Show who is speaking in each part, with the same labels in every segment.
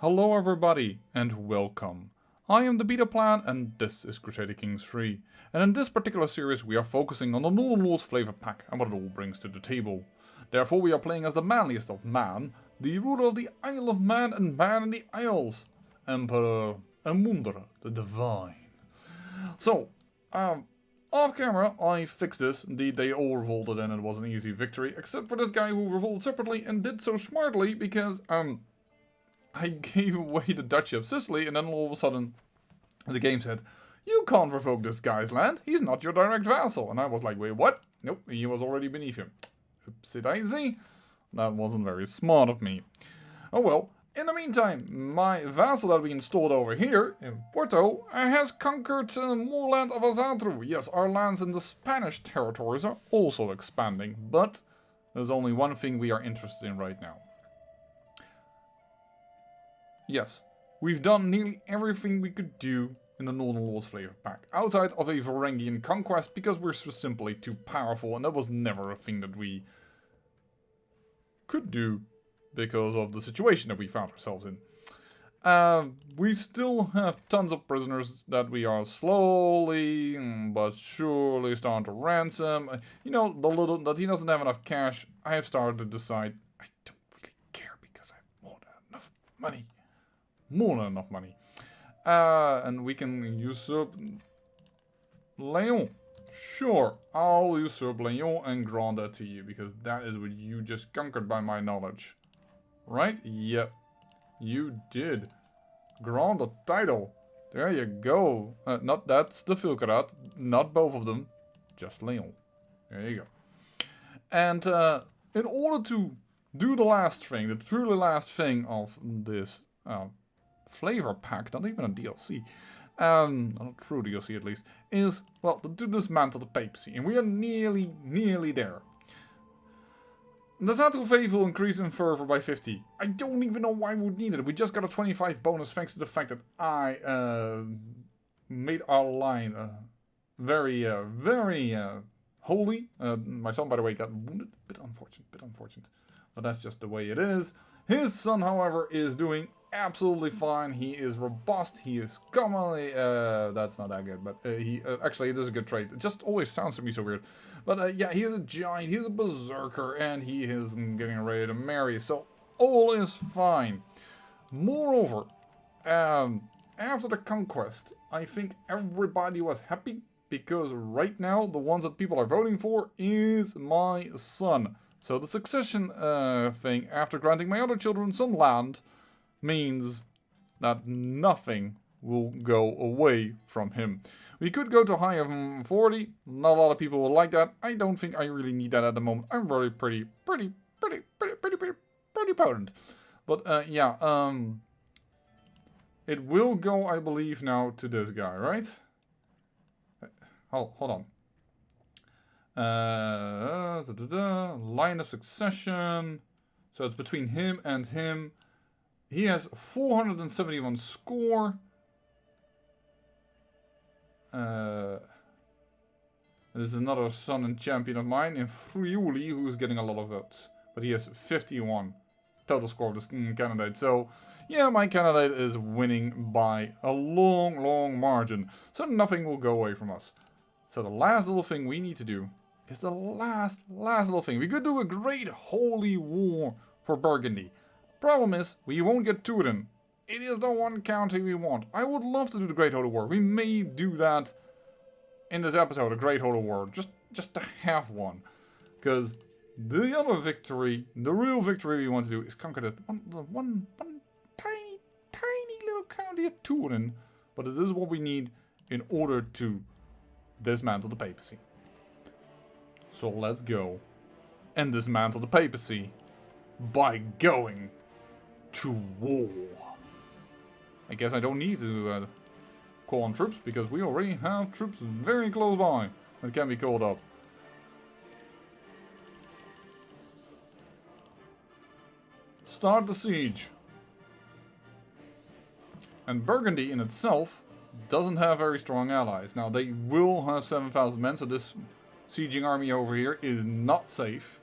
Speaker 1: Hello everybody, and welcome. I am the Beta Plan, and this is Crusader Kings 3. And in this particular series we are focusing on the Northern Wars Flavour pack and what it all brings to the table. Therefore we are playing as the manliest of man, the ruler of the Isle of Man and Man in the Isles, Emperor Emundra the Divine. So, off camera I fixed this. Indeed they all revolted and it was an easy victory, except for this guy who revolted separately and did so smartly because, I gave away the Duchy of Sicily, and then all of a sudden, the game said, "You can't revoke this guy's land. He's not your direct vassal." And I was like, "Wait, what?" Nope, he was already beneath him. Oopsie daisy. That wasn't very smart of me. Oh well. In the meantime, my vassal that we installed over here in Porto has conquered more land of Azatru. Yes, our lands in the Spanish territories are also expanding, but there's only one thing we are interested in right now. Yes, we've done nearly everything we could do in the Northern Wars Flavour pack, outside of a Varangian conquest, because we're simply too powerful, and that was never a thing that we could do because of the situation that we found ourselves in. We still have tons of prisoners that we are slowly but surely starting to ransom. You know, the little that he doesn't have enough cash, I have started to decide I don't really care because I have more than enough money. More than enough money. And we can usurp Leon. Sure, I'll usurp Leon and grant that to you, because that is what you just conquered by my knowledge. Right? Yep. You did. Grant the title. There you go. Not that's the Vilkerat. Not both of them. Just Leon. There you go. And in order to do the last thing, the truly last thing of this Flavour pack, not even a DLC, not a true DLC at least, is, well, to dismantle the Papacy, and we are nearly there. The Dismantled will increase in fervor by 50. I don't even know why we would need it. We just got a 25 bonus thanks to the fact that I made our line very holy. My son, by the way, got wounded. Bit unfortunate. But that's just the way it is. His son, however, is doing absolutely fine. He is robust. He is commonly... that's not that good, but actually, it is a good trait. It just always sounds to me so weird. But yeah, he is a giant. He is a berserker, and he is getting ready to marry. So all is fine. Moreover, after the conquest, I think everybody was happy, because right now, the ones that people are voting for is my son. So the succession thing, after granting my other children some land, means that nothing will go away from him. We could go to high of 40. Not a lot of people will like that. I don't think I really need that at the moment. I'm really pretty potent. But yeah, it will go, I believe, now to this guy, right? Hold on. Line of succession. So it's between him and him. He has 471 score. There's another son and champion of mine in Friuli who's getting a lot of votes. But he has 51 total score of this candidate. So yeah, my candidate is winning by a long margin. So nothing will go away from us. So the last little thing we need to do is the last little thing. We could do a great holy war for Burgundy. Problem is, we won't get Turin. It is the one county we want. I would love to do the Great Holy War. We may do that in this episode, a Great Holy War, just to have one. Because the other victory, the real victory we want to do, is conquer that one tiny little county of Turin. But it is what we need in order to dismantle the Papacy. So let's go and dismantle the Papacy by going to war. I guess I don't need to call on troops, because we already have troops very close by that can be called up. Start the siege. And Burgundy in itself doesn't have very strong allies. Now they will have 7,000 men, so this sieging army over here is not safe.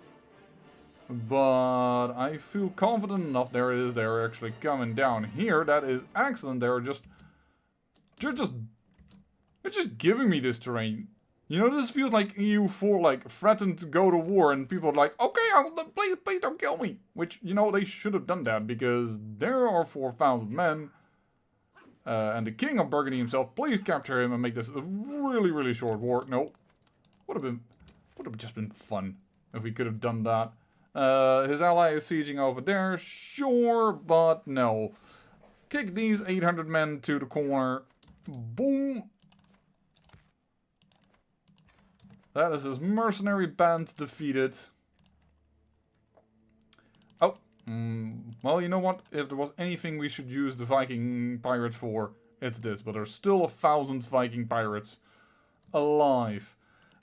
Speaker 1: But I feel confident enough. There it is. They're actually coming down here. That is excellent. They're just giving me this terrain. You know, this feels like EU4, like, threatened to go to war, and people are like, okay, please don't kill me. Which, you know, they should have done that, because there are 4,000 men, and the king of Burgundy himself, please capture him and make this a really, really short war. No. Would have just been fun if we could have done that. His ally is sieging over there, sure, but no. Kick these 800 men to the corner. Boom. That is his mercenary band defeated. Oh, well, you know what? If there was anything we should use the Viking pirates for, it's this. But there's still 1,000 Viking pirates alive.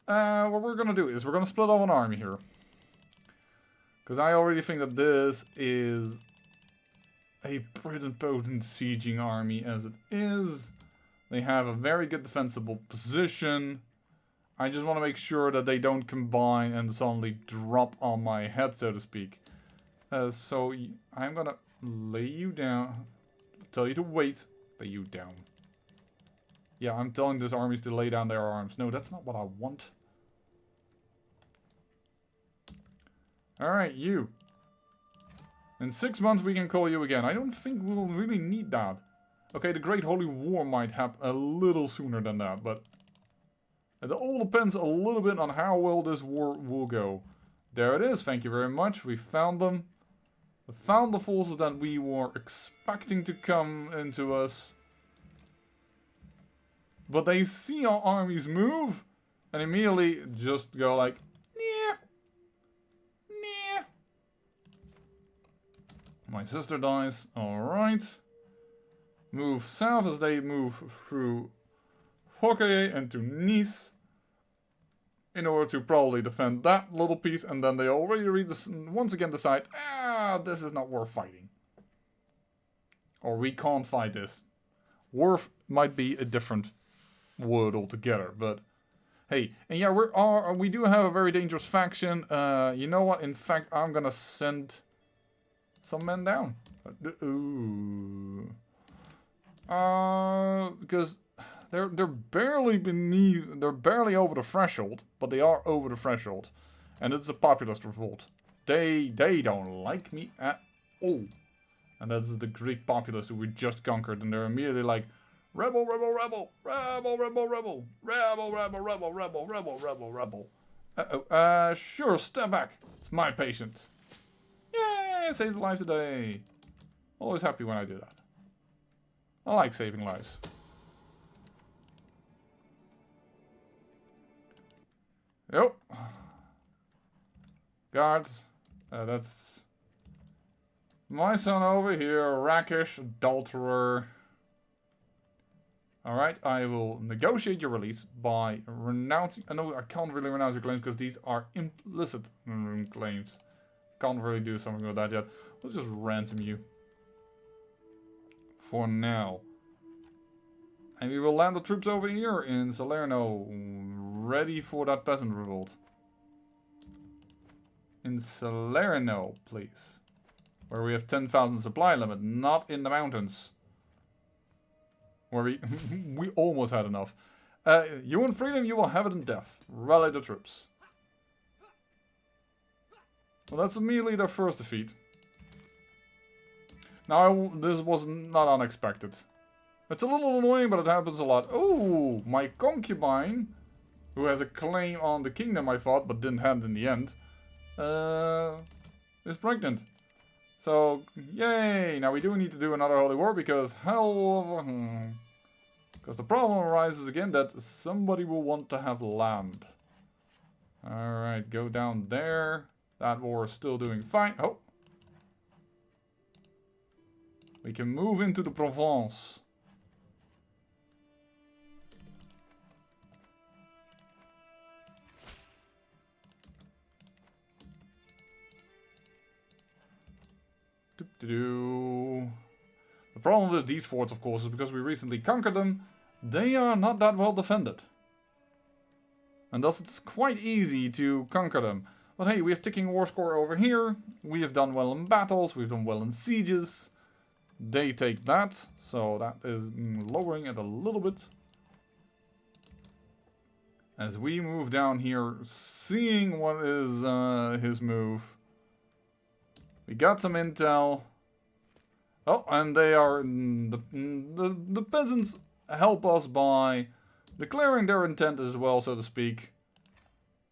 Speaker 1: What we're gonna do is we're gonna split off an army here. Because I already think that this is a pretty potent sieging army as it is. They have a very good defensible position. I just want to make sure that they don't combine and suddenly drop on my head, so to speak. So I'm gonna lay you down. Tell you to wait. Lay you down. Yeah, I'm telling this armies to lay down their arms. No, that's not what I want. Alright, you. In 6 months we can call you again. I don't think we'll really need that. Okay, the Great Holy War might happen a little sooner than that, but it all depends a little bit on how well this war will go. There it is, thank you very much. We found them. We found the forces that we were expecting to come into us. But they see our armies move and immediately just go like, yeah. Yeah. My sister dies. Alright. Move south as they move through Hockey and to Nice in order to probably defend that little piece, and then they already once again decide, this is not worth fighting. Or we can't fight this. Worth might be a different word altogether, but hey, and yeah, we do have a very dangerous faction. You know what? In fact, I'm gonna send some men down. Because they're barely over the threshold, but they are over the threshold, and it's a populist revolt. They don't like me at all, and that's the Greek populace who we just conquered, and they're immediately like, rebel, rebel, rebel, rebel, rebel, rebel, rebel, rebel, rebel, rebel, rebel, rebel, rebel. Sure, step back. It's my patient. Yay! I saved lives today. Always happy when I do that. I like saving lives. Yep. Guards. That's my son over here, rakish adulterer. Alright, I will negotiate your release by renouncing... no, I can't really renounce your claims because these are implicit claims. Can't really do something with that yet. Let's just ransom you. For now. And we will land the troops over here in Salerno, ready for that peasant revolt. In Salerno, please. Where we have 10,000 supply limit, not in the mountains. Where we almost had enough. You want freedom, you will have it in death. Rally the troops. Well, that's immediately their first defeat. Now, this was not unexpected. It's a little annoying, but it happens a lot. Oh, my concubine, who has a claim on the kingdom, I thought, but didn't have it in the end, is pregnant. So, yay! Now we do need to do another holy war because because the problem arises again that somebody will want to have land. Alright, go down there. That war is still doing fine. Oh! We can move into the Provence. The problem with these forts, of course, is because we recently conquered them, they are not that well defended. And thus it's quite easy to conquer them. But hey, we have ticking war score over here. We have done well in battles. We've done well in sieges. They take that. So that is lowering it a little bit. As we move down here, seeing what is his move. We got some intel. Oh, and they are... The peasants help us by declaring their intent as well, so to speak.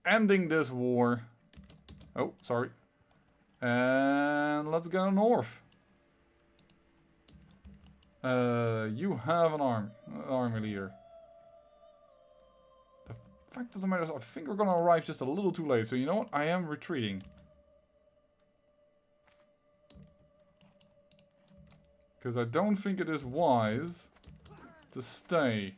Speaker 1: Ending this war. Oh, sorry. And let's go north. You have an army leader. The fact of the matter is, I think we're gonna arrive just a little too late. So you know what? I am retreating. Because I don't think it is wise to stay.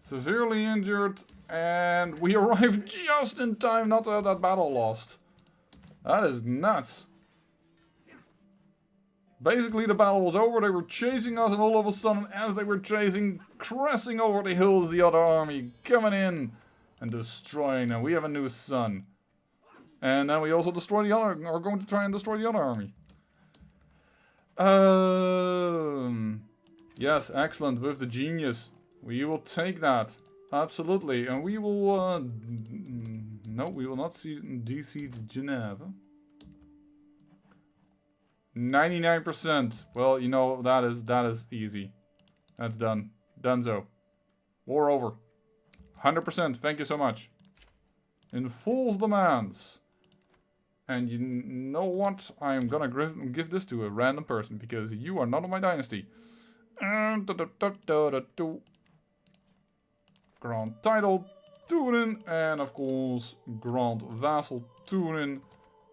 Speaker 1: Severely injured, and we arrived just in time not to have that battle lost. That is nuts. Basically, the battle was over, they were chasing us, and all of a sudden, as they were chasing, crashing over the hills, the other army coming in and destroying, and we have a new son. And then we also destroy the other, are going to try and destroy the other army. Yes, excellent, with the genius. We will take that, absolutely, and we will, no, we will not besiege Geneva. 99%. Well, you know, that is easy. That's done. Donezo. War over. 100%. Thank you so much. In fool's demands. And you know what? I am gonna give this to a random person because you are not of my dynasty. Grand title Turin, and of course Grand Vassal Turin.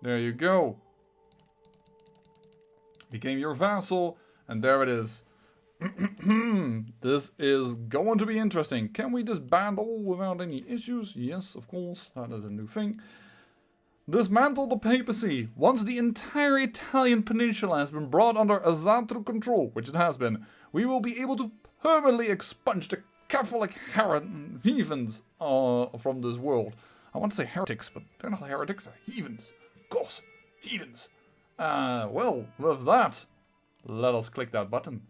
Speaker 1: There you go. Became your vassal, and there it is. This is going to be interesting. Can we dismantle without any issues? Yes, of course, that is a new thing. Dismantle the papacy. Once the entire Italian peninsula has been brought under Azatru control, which it has been, we will be able to permanently expunge the Catholic heathens from this world. I want to say heretics, but they're not heretics, they're heathens. Of course, heathens. Well, with that, let us click that button.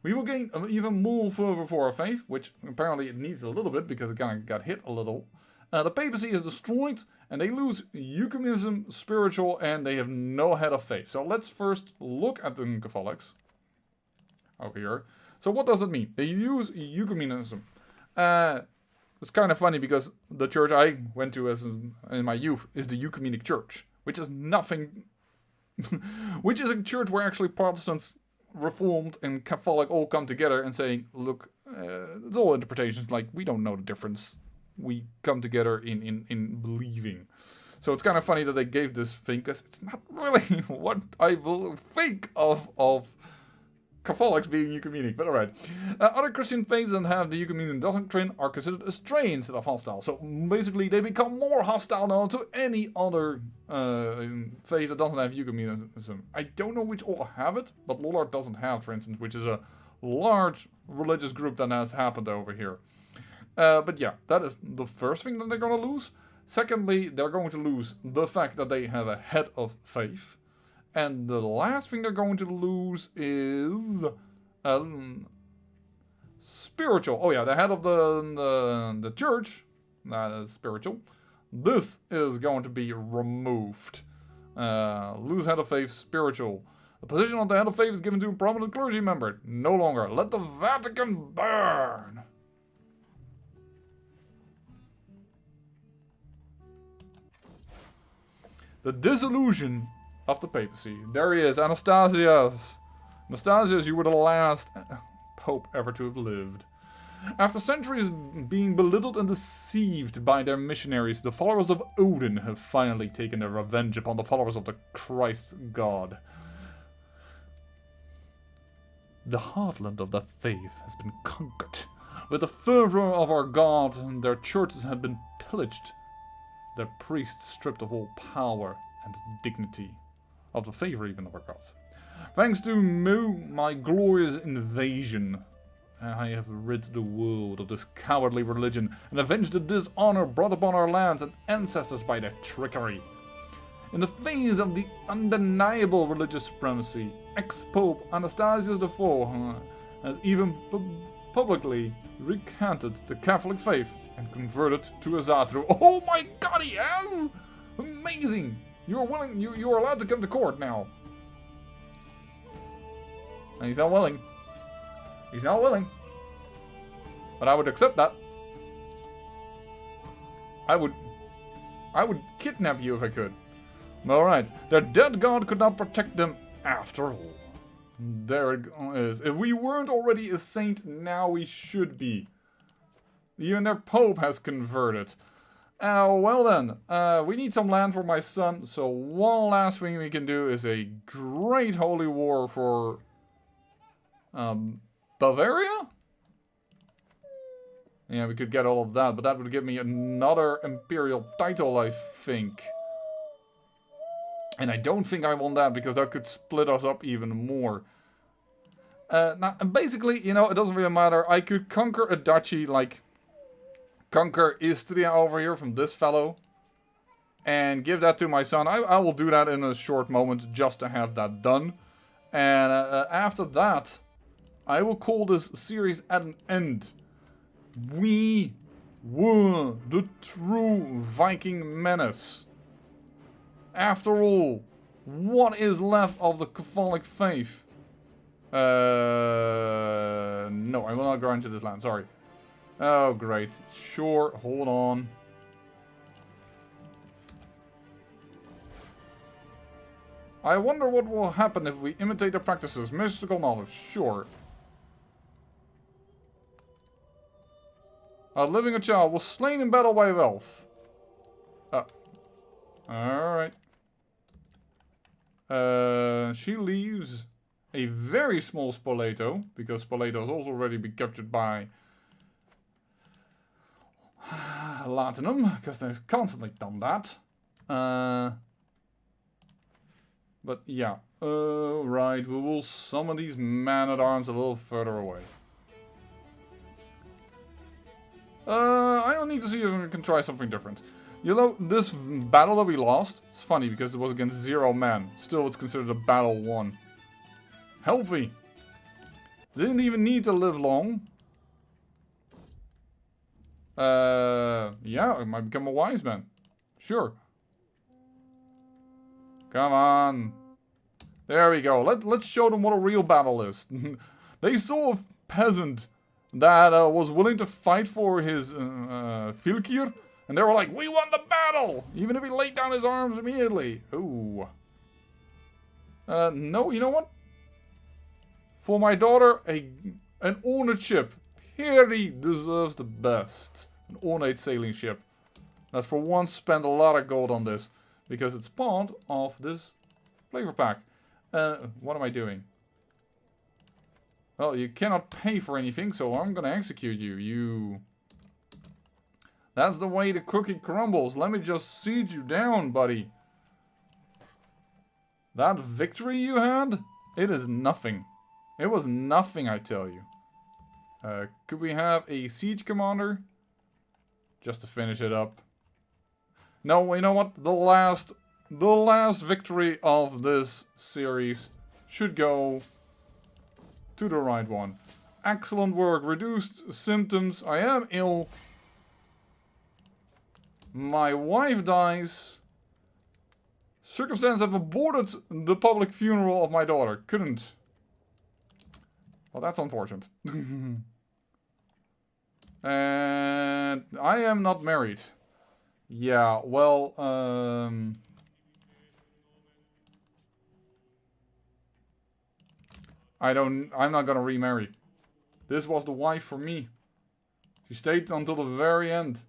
Speaker 1: We will gain even more fervor for our faith, which apparently it needs a little bit because it kind of got hit a little. The papacy is destroyed, and they lose ecumenism, spiritual, and they have no head of faith. So let's first look at the Catholics over here. So what does that mean? They use ecumenism. It's kind of funny because the church I went to in my youth is the ecumenic church, which is nothing... which is a church where actually Protestants, Reformed, and Catholic all come together and saying, look, it's all interpretations, like, we don't know the difference. We come together in believing. So it's kind of funny that they gave this thing, because it's not really what I will think of Catholics being ecumenic, but alright. Other Christian faiths that have the ecumenic doctrine are considered astray instead of hostile. So basically they become more hostile now to any other faith that doesn't have ecumenism. I don't know which all have it, but Lollard doesn't have, for instance, which is a large religious group that has happened over here. But yeah, that is the first thing that they're going to lose. Secondly, they're going to lose the fact that they have a head of faith. And the last thing they're going to lose is spiritual. Oh yeah, the head of the church, that is spiritual. This is going to be removed. Lose head of faith, spiritual. The position of the head of faith is given to a prominent clergy member. No longer. Let the Vatican burn. The disillusion of the papacy. There he is, Anastasius. Anastasius, you were the last pope ever to have lived. After centuries being belittled and deceived by their missionaries, the followers of Odin have finally taken their revenge upon the followers of the Christ God. The heartland of the faith has been conquered. With the fervor of our God, their churches have been pillaged. Their priests stripped of all power and dignity. Of the favor even of our God. Thanks to my glorious invasion, I have rid the world of this cowardly religion and avenged the dishonor brought upon our lands and ancestors by their trickery. In the face of the undeniable religious supremacy, ex-Pope Anastasius IV has even publicly recanted the Catholic faith and converted to Azatru. Oh my god, he has! Amazing! You're willing, you're allowed to come to court now. And he's not willing. He's not willing. But I would accept that. I would kidnap you if I could. Alright. Their dead god could not protect them after all. There it is. If we weren't already a saint, now we should be. Even their pope has converted. Well then, we need some land for my son, so one last thing we can do is a great holy war for Bavaria? Yeah, we could get all of that, but that would give me another imperial title, I think. And I don't think I want that, because that could split us up even more. Now, basically, you know, it doesn't really matter. I could conquer a duchy, like conquer Istria over here from this fellow, and give that to my son. I will do that in a short moment, just to have that done. And after that, I will call this series at an end. We were the true Viking menace. After all, what is left of the Catholic faith? No, I will not go into this land, sorry. Oh, great. Sure, hold on. I wonder what will happen if we imitate their practices. Mystical knowledge, sure. Outliving a child was slain in battle by a elf. Oh. Alright. She leaves a very small Spoleto, because Spoleto has also already been captured by Latinum, because they've constantly done that. But yeah. Right, we will summon these man-at-arms a little further away. I don't need to see if I can try something different. You know, this battle that we lost, it's funny because it was against 0 men. Still, it's considered a battle won. Healthy. Didn't even need to live long. Yeah, I might become a wise man. Sure. Come on. There we go. Let's show them what a real battle is. They saw a peasant that was willing to fight for his Filkir. And they were like, we won the battle! Even if he laid down his arms immediately. Ooh. No, you know what? For my daughter, an ornate ship. He deserves the best. An ornate sailing ship. Let's for once spend a lot of gold on this. Because it's part of this flavor pack. What am I doing? Well, you cannot pay for anything, so I'm gonna execute you. That's the way the cookie crumbles. Let me just siege you down, buddy. That victory you had? It is nothing. It was nothing, I tell you. Could we have a siege commander? Just to finish it up. No, you know what? The last victory of this series should go to the right one. Excellent work. Reduced symptoms. I am ill. My wife dies. Circumstances have aborted the public funeral of my daughter. Couldn't. Well, that's unfortunate. And I am not married. Yeah, well, I'm not gonna remarry. This was the wife for me. She stayed until the very end.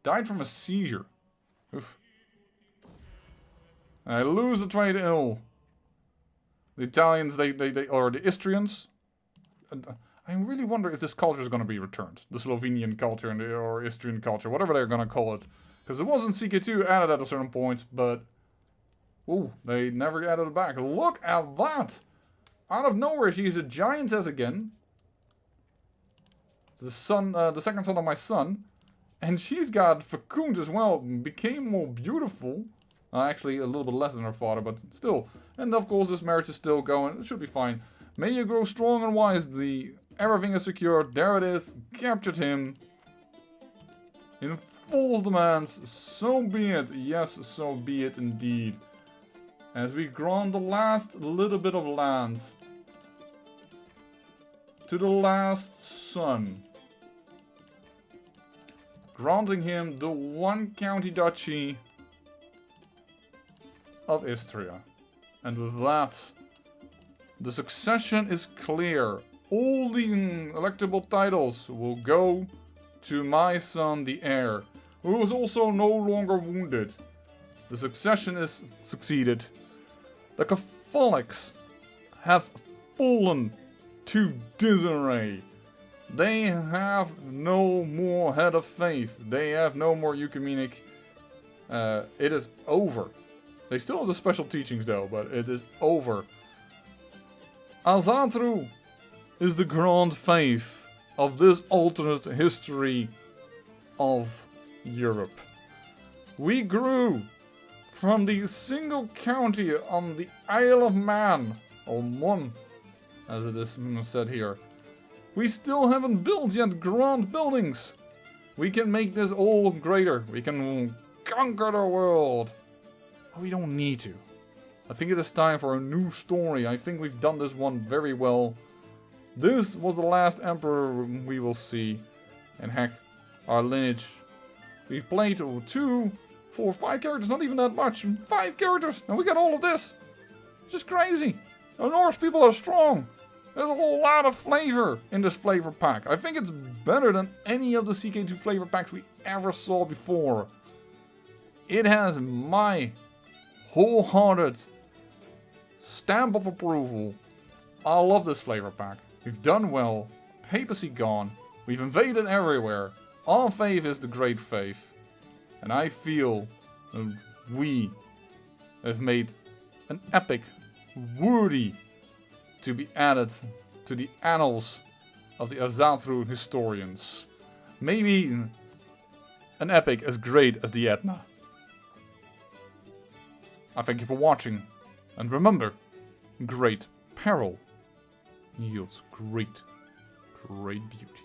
Speaker 1: Died from a seizure. Oof. I lose the trade ill. The Italians, or the Istrians. I really wonder if this culture is going to be returned. The Slovenian culture or Istrian culture, whatever they're going to call it. Because it wasn't CK2 added at a certain point, but... Ooh, they never added it back. Look at that! out of nowhere, she's a giantess again. The second son of my son. And she's got fecund as well, became more beautiful. Actually, a little bit less than her father, but still. And of course, this marriage is still going. It should be fine. May you grow strong and wise. Everything is secured. There it is. Captured him. In full demands. So be it. Yes, so be it indeed. As we grant the last little bit of land to the last son. Granting him the one county duchy of Istria. And with that, the succession is clear. All the electable titles will go to my son, the heir, who is also no longer wounded. The succession is succeeded. The Catholics have fallen to disarray. They have no more head of faith. They have no more ecumenic. It is over. They still have the special teachings though, but it is over. Azatru is the grand faith of this alternate history of Europe. We grew from the single county on the Isle of Man, or Mon, as it is said here. We still haven't built yet grand buildings. We can make this all greater. We can conquer the world. But we don't need to. I think it is time for a new story. I think we've done this one very well. This was the last emperor we will see. And heck, our lineage. We've played 2, 4, 5 characters, not even that much. 5 characters, and we got all of this. It's just crazy. The Norse people are strong. There's a whole lot of flavor in this flavor pack. I think it's better than any of the CK2 flavor packs we ever saw before. It has my wholehearted stamp of approval. I love this flavor pack. We've done well. Papacy gone. We've invaded everywhere. Our faith is the great faith. And I feel we have made an epic worthy to be added to the annals of the Azatru historians. Maybe an epic as great as the Etna. I thank you for watching, and remember, great peril yields great beauty.